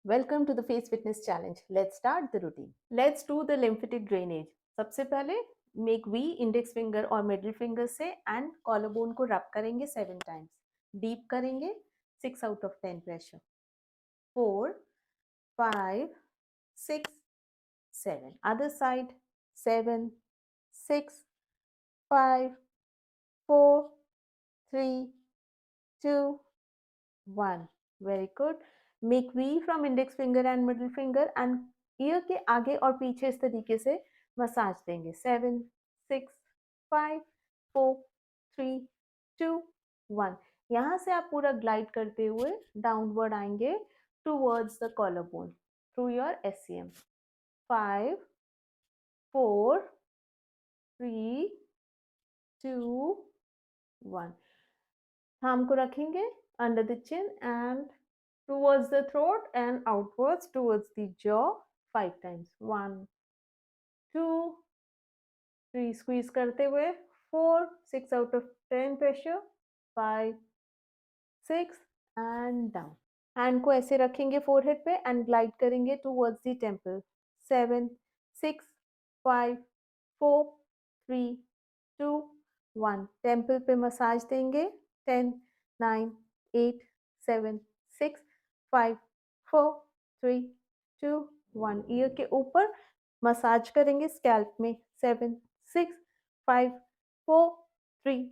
Welcome to the Face Fitness Challenge. Let's start the routine. Let's do the lymphatic drainage. सबसे पहले make V index finger और middle finger से and collarbone को rub करेंगे 7 times. Deep करेंगे 6 out of 10 pressure. 4, 5, 6, 7. Other side 7, 6, 5, 4, 3, 2, 1. Very good. Make V from index finger and middle finger and year के आगे और पीछे इस तरीके से मसाज देंगे 7, 6, 5, 4, 3, 2, 1. यहाँ से आप पूरा ग्लाइड करते हुए डाउनवर्ड आएंगे towards the collar bone through your SCM. 5, 4, 3, 2, 1. थाम को रखेंगे under the chin and towards the throat and outwards towards the jaw 5 times. 1, 2, 3. Squeeze करते हुए 4, 6 out of 10 pressure. 5, 6 and down. Hand को ऐसे रखेंगे फोरहेड पे एंड ग्लाइड करेंगे टूवर्ड्स द टेम्पल. 7, 6, 5, 4, 3, 2, 1. टेम्पल पे मसाज देंगे 10, 9, 8, 7, 6, 5, 4, 3, 2, 1. ईयर के ऊपर मसाज करेंगे स्कैल्प में 7, 6, 5, 4, 3,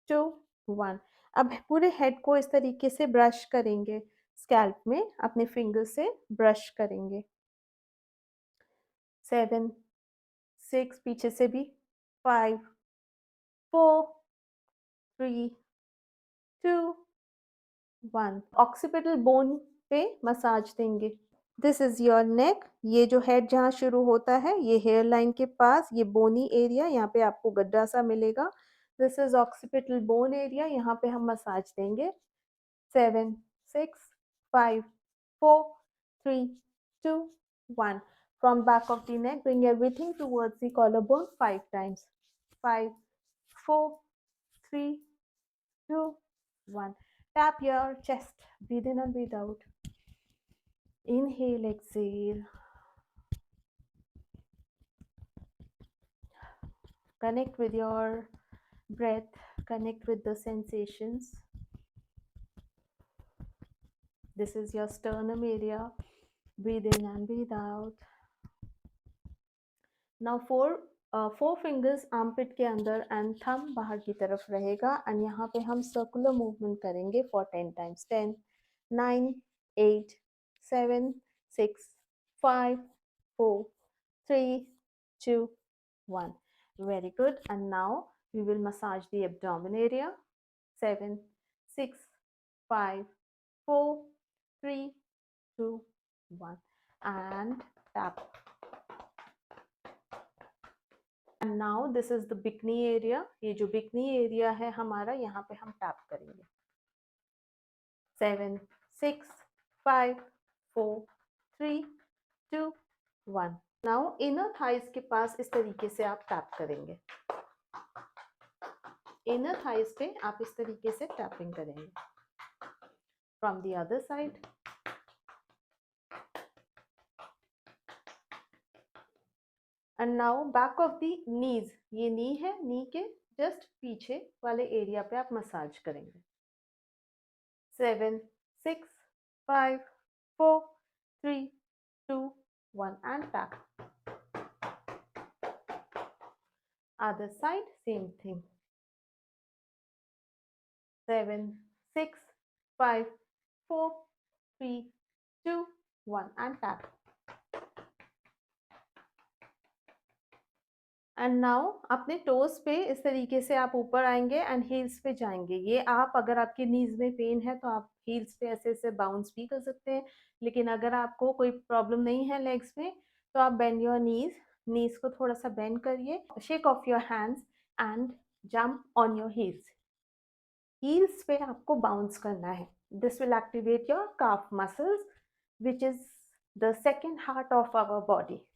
2, 1. अब पूरे हेड को इस तरीके से ब्रश करेंगे स्कैल्प में अपने फिंगर से ब्रश करेंगे. 7, 6 पीछे से भी 5, 4, 3, 2, 1. ऑक्सीपिटल बोन पे मसाज देंगे. This is your neck. ये जो हेड जहाँ शुरू होता है ये हेयर लाइन के पास ये बोनी एरिया यहाँ पे आपको गड्ढा सा मिलेगा. This is occipital bone area. यहाँ पे हम मसाज देंगे. 7, 6, 5, 4, 3, 2, 1. From back of the neck, bring everything towards the collarbone 5 times. 5, 4, 3, 2, 1. Tap your chest. Breathe in and breathe out. Inhale, exhale. Connect with your breath. Connect with the sensations. This is your sternum area. Breathe in and breathe out. Now four fingers armpit के अंदर and thumb बाहर की तरफ रहेगा and यहाँ पे हम circular movement करेंगे for 10 times. 10, 9, 8, 7, 6, 5, 4, 3, 2, 1. Very good. And now we will massage the abdomen area. 7, 6, 5, 4, 3, 2, 1. And tap. And now this is the bikini area. ये जो bikini area है हमारा यहाँ पे हम टैप करेंगे. 7, 6, 5, 4, 3, 2, 1. Now inner thighs के पास इस तरीके से आप टैप करेंगे. Inner thighs पे आप इस तरीके से टैपिंग करेंगे. From the other side. And now back of the knees. ये नी है, नी के जस्ट पीछे वाले एरिया पे आप मसाज करेंगे. 7, 6, 5, 4, 3, 2, 1 and tap. Other side, same thing. 7, 6, 5, 4, 3, 2, 1 and tap. And now अपने टोज पे इस तरीके से आप ऊपर आएंगे एंड हील्स पे जाएंगे. ये आप अगर आपके नीज में पेन है तो आप हील्स पे ऐसे ऐसे बाउंस भी कर सकते हैं. लेकिन अगर आपको कोई प्रॉब्लम नहीं है लेग्स में तो आप बेंड योर नीज को थोड़ा सा बेंड करिए. Shake off your hands and jump on your heels पे आपको बाउंस करना है. This will activate your calf muscles which is the second heart of our body.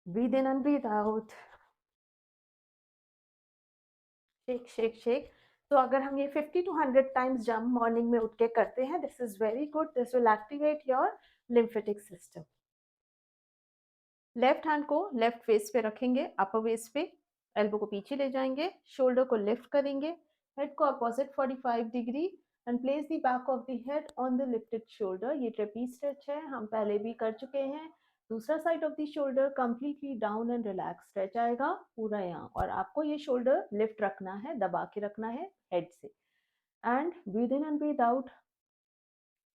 Breathe in and breathe out. Shake, shake, shake. तो अगर हम ये 50 to 100 times jump morning में उठ के करते हैं, this is very good, this will activate your lymphatic system. Left hand को लेफ्ट वेस्ट पे रखेंगे, अपर वेस्ट पे, एल्बो को पीछे ले जाएंगे, शोल्डर को लिफ्ट करेंगे, हेड को opposite 45 degree and place the back of the head on the lifted shoulder. ये ट्रेपीज स्ट्रेच है, हम पहले भी कर चुके हैं। दूसरा side of the shoulder completely down and relax stretch आएगा पूरा यहाँ, और आपको ये शोल्डर लिफ्ट रखना है, दबा के रखना है हेड से। And breathe in and breathe out,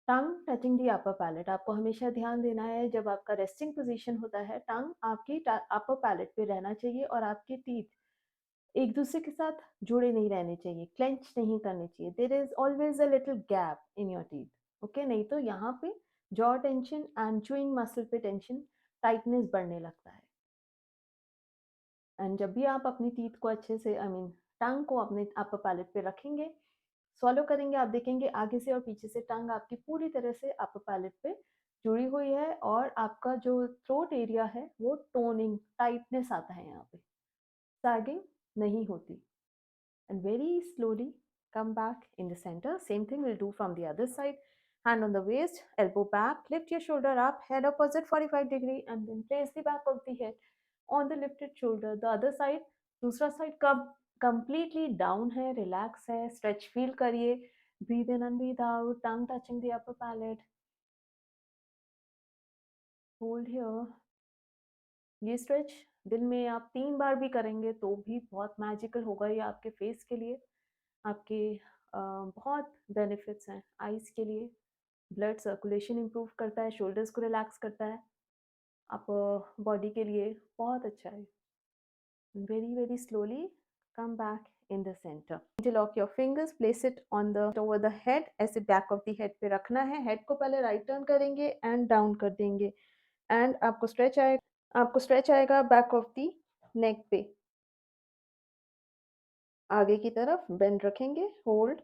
tongue touching the upper palate. आपको हमेशा ध्यान देना है, जब आपका रेस्टिंग पोजीशन होता है, टंग आपकी अपर पैलेट पे रहना चाहिए और आपके टीथ एक दूसरे के साथ जुड़े नहीं रहने चाहिए, क्लेंच नहीं करने चाहिए। There is always a little gap in your teeth, okay? नहीं तो यहाँ पे jaw tension and chewing muscle पे टेंशन, टाइटनेस बढ़ने लगता है। एंड जब भी आप अपनी टीथ को अच्छे से, आई मीन टंग को अपने अपर पैलेट पे रखेंगे, सॉलो करेंगे, आप देखेंगे आगे से और पीछे से टंग आपकी पूरी तरह से अपर पैलेट पे जुड़ी हुई है, और आपका जो थ्रोट एरिया है वो टोनिंग, टाइटनेस आता है यहाँ पे, सैगिंग नहीं होती। And very slowly come back in the center. Same thing we'll do from the other side. Hand on the waist, elbow back, lift your shoulder up, head opposite 45 degree, and then place the back of the head on the lifted shoulder. The other side, दूसरा side कब completely down है, relax है, stretch feel करिए, breathe in and breathe out, tongue touching the upper palate, hold here. ये stretch दिन में आप 3 बार भी करेंगे तो भी बहुत मैजिकल होगा ये आपके फेस के लिए, आपके बहुत बेनिफिट्स हैं आईज के लिए। ब्लड सर्कुलेशन इम्प्रूव करता है, शोल्डर्स को रिलैक्स करता है, आप बॉडी के लिए बहुत अच्छा है। Very very slowly come back in the centre, interlock your fingers, place it on the over the head, ऐसे बैक ऑफ द हेड पे रखना है। हेड को पहले राइट टर्न करेंगे एंड डाउन कर देंगे, एंड आपको स्ट्रेच आएगा बैक ऑफ द नेक पे, आगे की तरफ बेंड रखेंगे, hold,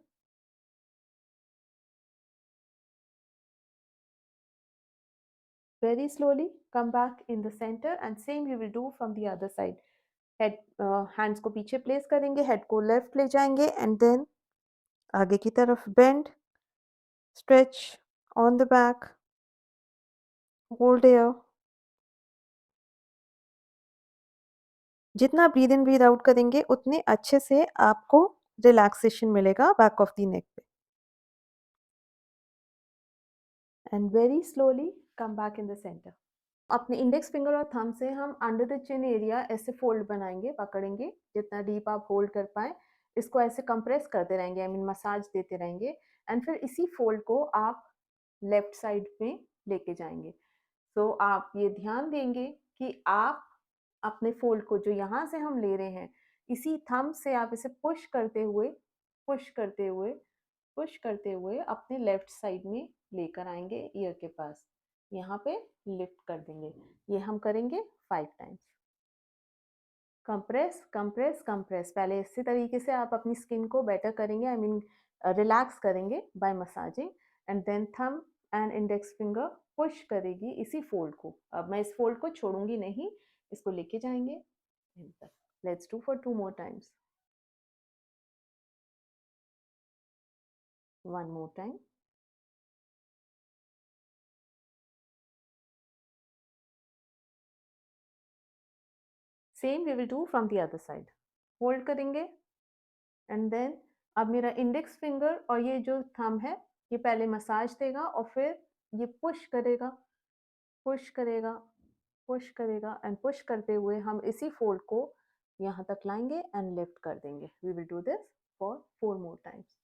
very slowly come back in the center, and same we will do from the other side. Head hands को पीछे प्लेस करेंगे, हेड को लेफ्ट ले जाएंगे, एंड देन आगे की तरफ bend, stretch on the back, hold air. जितना ब्रीद इन ब्रीद आउट करेंगे उतने अच्छे से आपको रिलैक्सेशन मिलेगा बैक ऑफ द नेक पे। And very slowly come back in the centre. अपने इंडेक्स फिंगर और थंब से हम अंडर द चिन एरिया ऐसे फोल्ड बनाएंगे, पकड़ेंगे, जितना डीप आप होल्ड कर पाए, इसको ऐसे कंप्रेस करते रहेंगे, आई मीन मसाज देते रहेंगे, एंड फिर इसी फोल्ड को आप लेफ्ट साइड में लेके जाएंगे। तो आप ये ध्यान देंगे कि आप अपने फोल्ड को जो यहाँ से हम ले रहे हैं, इसी थंब से आप इसे पुश करते हुए पुश करते हुए पुश करते हुए अपने लेफ्ट साइड में लेकर आएंगे, ईयर के पास, यहाँ पे लिफ्ट कर देंगे। ये हम करेंगे 5 टाइम्स। कंप्रेस कंप्रेस कंप्रेस, पहले इसी तरीके से आप अपनी स्किन को बेटर करेंगे, आई मीन रिलैक्स करेंगे by massaging, and then thumb and index finger push करेगी इसी फोल्ड को। अब मैं इस फोल्ड को छोड़ूंगी नहीं, इसको लेके जाएंगे। Let's do for 2 more times. One more time. Same we will do from the other side. Hold करेंगे, एंड देन अब मेरा इंडेक्स फिंगर और ये जो थंब है, ये पहले मसाज देगा और फिर ये पुश करेगा, पुश करेगा, पुश करेगा, एंड पुश करते हुए हम इसी फोल्ड को यहाँ तक लाएंगे एंड लिफ्ट कर देंगे। We will do this for 4 more times.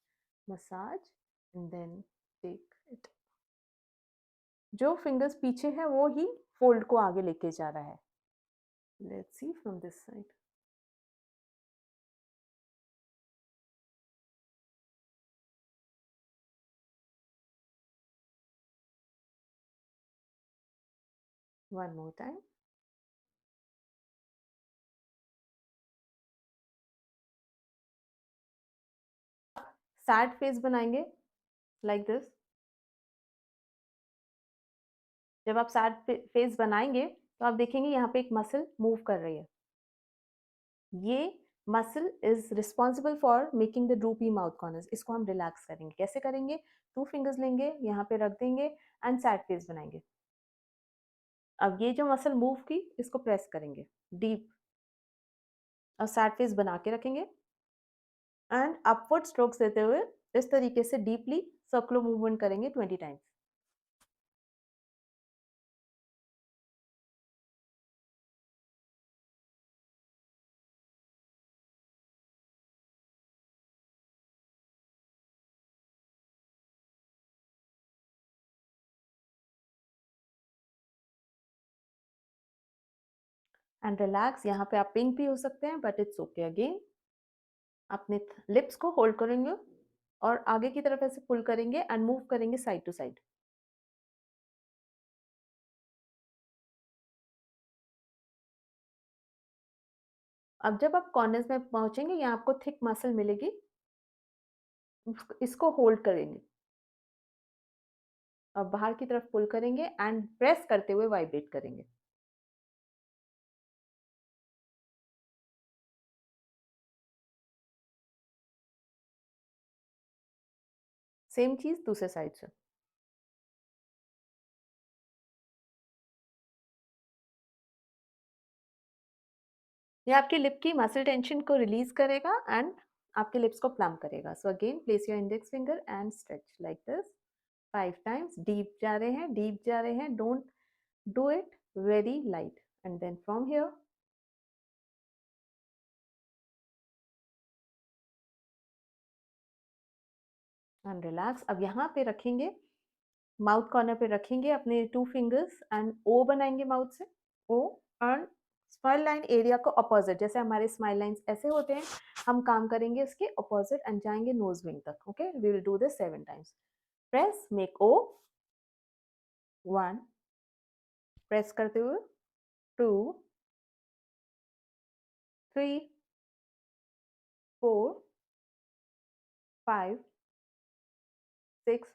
Massage and then take it. जो फिंगर्स पीछे है वो ही फोल्ड को आगे लेके जा रहा है। Let's see from this side. One more time. Sad face बनाएंगे लाइक दिस। जब आप सैड फेस बनाएंगे तो आप देखेंगे यहाँ पे एक मसल मूव कर रही है। ये muscle is responsible for making the droopy mouth corners. इसको हम रिलैक्स करेंगे। कैसे करेंगे? 2 फिंगर्स लेंगे, यहाँ पे रख देंगे एंड सैड फेस बनाएंगे। अब ये जो मसल मूव की, इसको प्रेस करेंगे डीप और सैड फेस बना के रखेंगे एंड अपवर्ड स्ट्रोक्स देते हुए इस तरीके से डीपली सर्कुलर मूवमेंट करेंगे 20 टाइम्स। And relax. यहाँ पे आप पिंक भी हो सकते हैं बट इट्स ओके। अगेन अपने लिप्स को होल्ड करेंगे और आगे की तरफ ऐसे पुल करेंगे एंड मूव करेंगे साइड टू साइड। अब जब आप कॉर्नर्स में पहुंचेंगे, यहाँ आपको थिक मसल मिलेगी, इसको होल्ड करेंगे और बाहर की तरफ पुल करेंगे एंड प्रेस करते हुए वाइब्रेट करेंगे। सेम चीज दूसरे साइड से। ये आपकी लिप की मसल टेंशन को रिलीज करेगा एंड आपके लिप्स को प्लम करेगा। So again place your index finger and stretch like this 5 times. Deep जा रहे हैं, डीप जा रहे हैं। Don't do it very light and then from here and relax. अब यहाँ पे रखेंगे, माउथ कॉर्नर पे रखेंगे अपने 2 फिंगर्स एंड ओ बनाएंगे माउथ से। O and smile line area को अपोजिट, जैसे हमारे स्माइल लाइंस ऐसे होते हैं, हम काम करेंगे इसके अपोजिट एंड जाएंगे नोज विंग तक। Okay, we will do this 7 times. Press, make O 1, press करते हुए 2, 3, 4, 5, 6,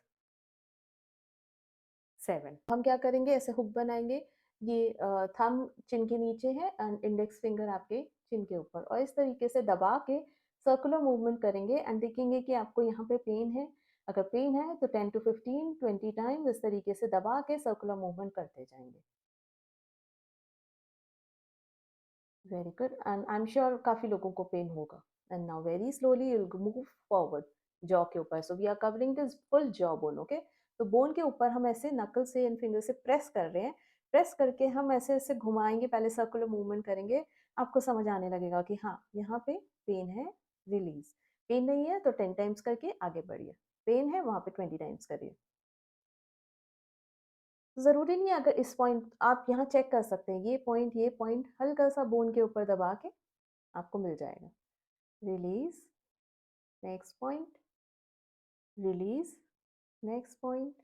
7। हम क्या करेंगे, ऐसे हुक बनाएंगे। ये थंब चिन के नीचे है एंड इंडेक्स फिंगर आपके चिन के ऊपर, और इस तरीके से दबा के सर्कुलर मूवमेंट करेंगे एंड देखेंगे कि आपको यहाँ पे पेन है। अगर पेन है तो 10 to 15 20 टाइम्स इस तरीके से दबा के सर्कुलर मूवमेंट करते जाएंगे। Very good and I am sure काफी लोगों को पेन होगा। And now very slowly you will move forward jaw के ऊपर। So we are covering this full jaw bone. Okay, तो बोन के ऊपर हम ऐसे नकल से इन फिंगर से प्रेस कर रहे हैं। प्रेस करके हम ऐसे ऐसे घुमाएंगे, पहले सर्कुलर मूवमेंट करेंगे। आपको समझ आने लगेगा कि हाँ यहाँ पे पेन है, रिलीज। पेन नहीं है तो 10 टाइम्स करके आगे बढ़िए। पेन है वहां पे 20 टाइम्स करिए। ज़रूरी नहीं है, अगर इस पॉइंट आप यहाँ चेक कर सकते हैं, ये पॉइंट हल्का सा बोन के ऊपर दबा के आपको मिल जाएगा। Release, next point, release, next point,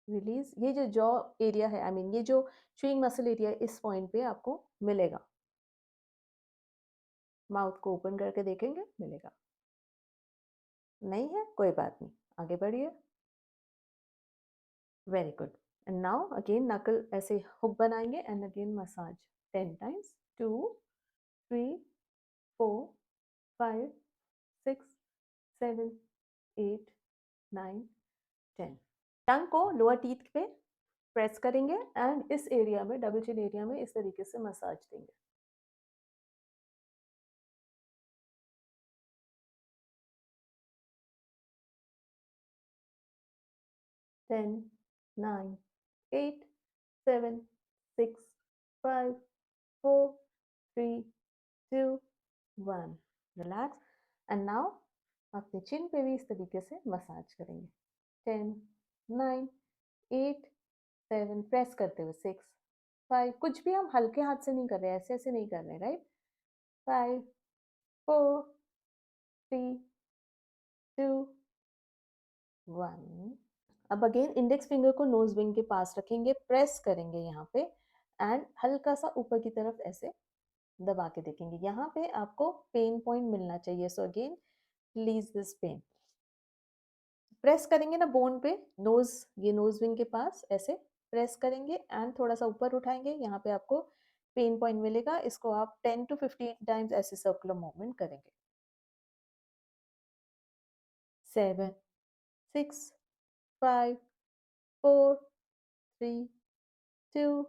release. ये जो जॉ एरिया है, आई मीन ये जो च्यूइंग मसल एरिया, इस पॉइंट पे आपको मिलेगा। माउथ को ओपन करके देखेंगे, मिलेगा। नहीं है कोई बात नहीं, आगे बढ़िए। Very good. And now again नकल ऐसे हुक बनाएंगे एंड अगेन मसाज 10 टाइम्स। 2, 3, 4, 5, 6, 7, 8, 9, 10। टंग को लोअर टीथ पे प्रेस करेंगे एंड इस एरिया में, डबल चिन एरिया में इस तरीके से मसाज देंगे। 10, 9, 8, 7, 6, 5, 4, 3, 2, 1। रिलैक्स एंड नाउ अपने चिन पे भी इस तरीके से मसाज करेंगे। 10, 9, 8, 7, प्रेस करते हुए 6, 5। कुछ भी हम हल्के हाथ से नहीं कर रहे हैं, ऐसे ऐसे नहीं कर रहे हैं, राइट। 5, 4, 3, 2, 1। अब अगेन इंडेक्स फिंगर को नोज विंग के पास रखेंगे, प्रेस करेंगे यहाँ पे एंड हल्का सा ऊपर की तरफ ऐसे दबा के देखेंगे। यहाँ पे आपको पेन पॉइंट मिलना चाहिए। So again release this pain. Press करेंगे ना बोन पे, नोज, ये नोज विंग के पास ऐसे प्रेस करेंगे एंड थोड़ा सा ऊपर उठाएंगे। यहाँ पे आपको पेन पॉइंट मिलेगा, इसको आप 10 to 15 टाइम्स ऐसे सर्कुलर मूवमेंट करेंगे। 7, 6, 5, 4, 3, 2,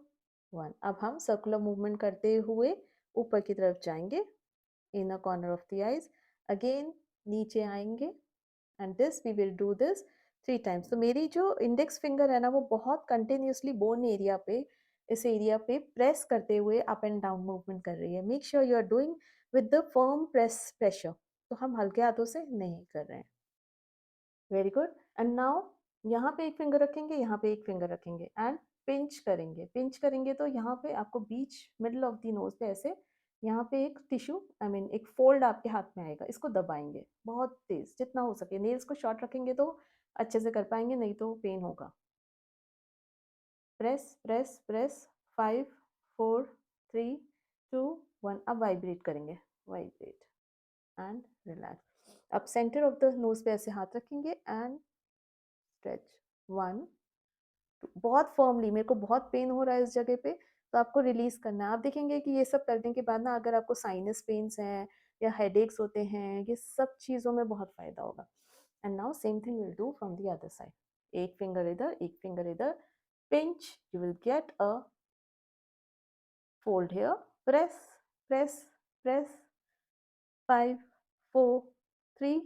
1। अब हम सर्कुलर मूवमेंट करते हुए ऊपर की तरफ जाएंगे, inner corner of the eyes, again नीचे आएंगे, and this we will do this 3 times. तो मेरी जो इंडेक्स फिंगर है ना, वो बहुत कंटिन्यूसली बोन एरिया पे, इस एरिया पे प्रेस करते हुए अप एंड डाउन मूवमेंट कर रही है। Make sure you are doing with the firm pressure, तो हम हल्के हाथों से नहीं कर रहे हैं। Very good. एंड नाउ यहाँ पे एक फिंगर रखेंगे, यहाँ पे एक फिंगर रखेंगे, एंड पिंच करेंगे। पिंच करेंगे तो यहाँ पे आपको बीच मिडल ऑफ द नोज पे ऐसे, यहाँ पे एक टिश्यू, आई मीन एक फोल्ड आपके हाथ में आएगा, इसको दबाएंगे बहुत तेज जितना हो सके। नेल्स को शॉर्ट रखेंगे तो अच्छे से कर पाएंगे, नहीं तो पेन होगा। Press press press, 5, 4, 3, 2, 1। अब वाइब्रेट करेंगे, वाइब्रेट एंड रिलैक्स। अब सेंटर ऑफ द नोज पे ऐसे हाथ रखेंगे एंड स्ट्रेच। 1, बहुत फर्मली, मेरे को बहुत पेन हो रहा है इस जगह पे, तो आपको रिलीज करना है। आप देखेंगे कि ये सब करने के बाद ना, अगर आपको साइनस पेन्स हैं या हेडेक्स होते हैं, ये सब चीज़ों में बहुत फायदा होगा। And now same thing will do from the other side. एक फिंगर इधर, एक फिंगर इधर, pinch, you will get a fold here, press, press, press, 5, 4, 3,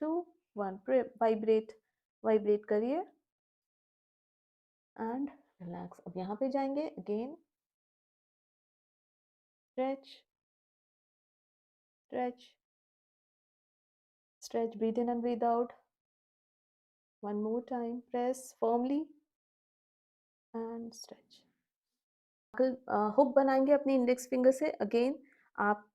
2, 1, vibrate, vibrate करिए and relax। अब यहाँ पे जाएंगे, again stretch, stretch, stretch, breathe in and breathe out, one more time, press firmly and stretch। Hook बनाएंगे अपनी index finger से। Again आप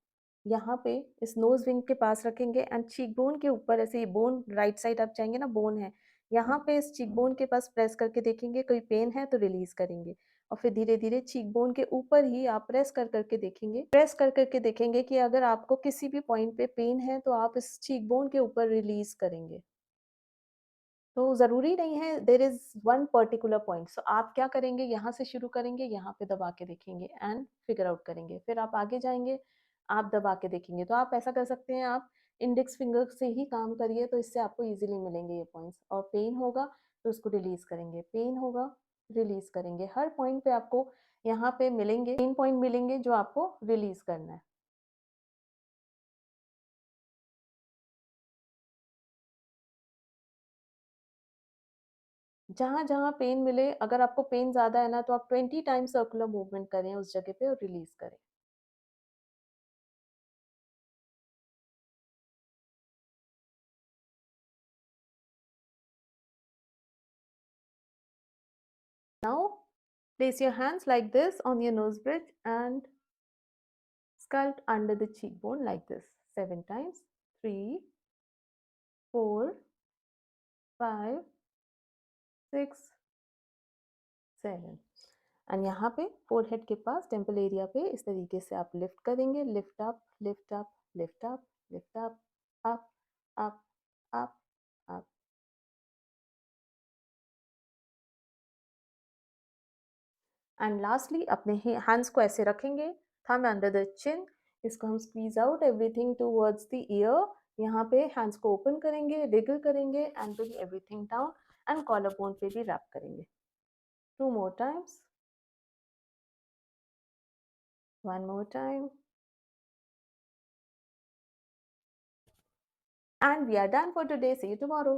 यहाँ पे इस नोज विंग के पास रखेंगे एंड चीक बोन के ऊपर ऐसे, ये बोन राइट साइड आप चाहेंगे ना, बोन है यहाँ पे, इस चीक बोन के पास प्रेस करके देखेंगे, कोई पेन है तो रिलीज करेंगे, और फिर धीरे धीरे चीक बोन के ऊपर ही आप प्रेस कर करके देखेंगे, प्रेस कर करके देखेंगे कि अगर आपको किसी भी पॉइंट पे पेन है तो आप इस चीक बोन के ऊपर रिलीज करेंगे। तो ज़रूरी नहीं है there is one particular point. So आप क्या करेंगे, यहाँ से शुरू करेंगे, यहाँ पे दबा के देखेंगे एंड फिगर आउट करेंगे, फिर आप आगे जाएंगे, आप दबा के देखेंगे। तो आप ऐसा कर सकते हैं, आप इंडेक्स फिंगर से ही काम करिए, तो इससे आपको इजीली मिलेंगे ये पॉइंट्स। और पेन होगा तो उसको रिलीज करेंगे, पेन होगा रिलीज करेंगे, हर पॉइंट पे आपको यहाँ पे मिलेंगे, पेन पॉइंट मिलेंगे जो आपको रिलीज करना है। जहाँ जहाँ पेन मिले, अगर आपको पेन ज्यादा है ना, तो आप 20 टाइम्स सर्कुलर मूवमेंट करें उस जगह पे और रिलीज करें। Now, place your hands like this on your nose bridge and sculpt under the cheekbone like this 7 times. 3, 4, 5, 6, 7। And यहाँ पे फोरहेड के पास टेम्पल एरिया पे इस तरीके से आप लिफ्ट करेंगे, lift up, lift up, lift up, lift up, up, up, up, up. And lastly अपने हैंड्स को ऐसे रखेंगे, थंब अंडर द चिन, इसको हम squeeze out everything towards the ear. यहाँ पे हैंड्स को ओपन करेंगे, रिगल करेंगे and bring everything down, and collar bone पे भी रैप करेंगे। 2 more times, 1 more time, and we are done for today. See you tomorrow.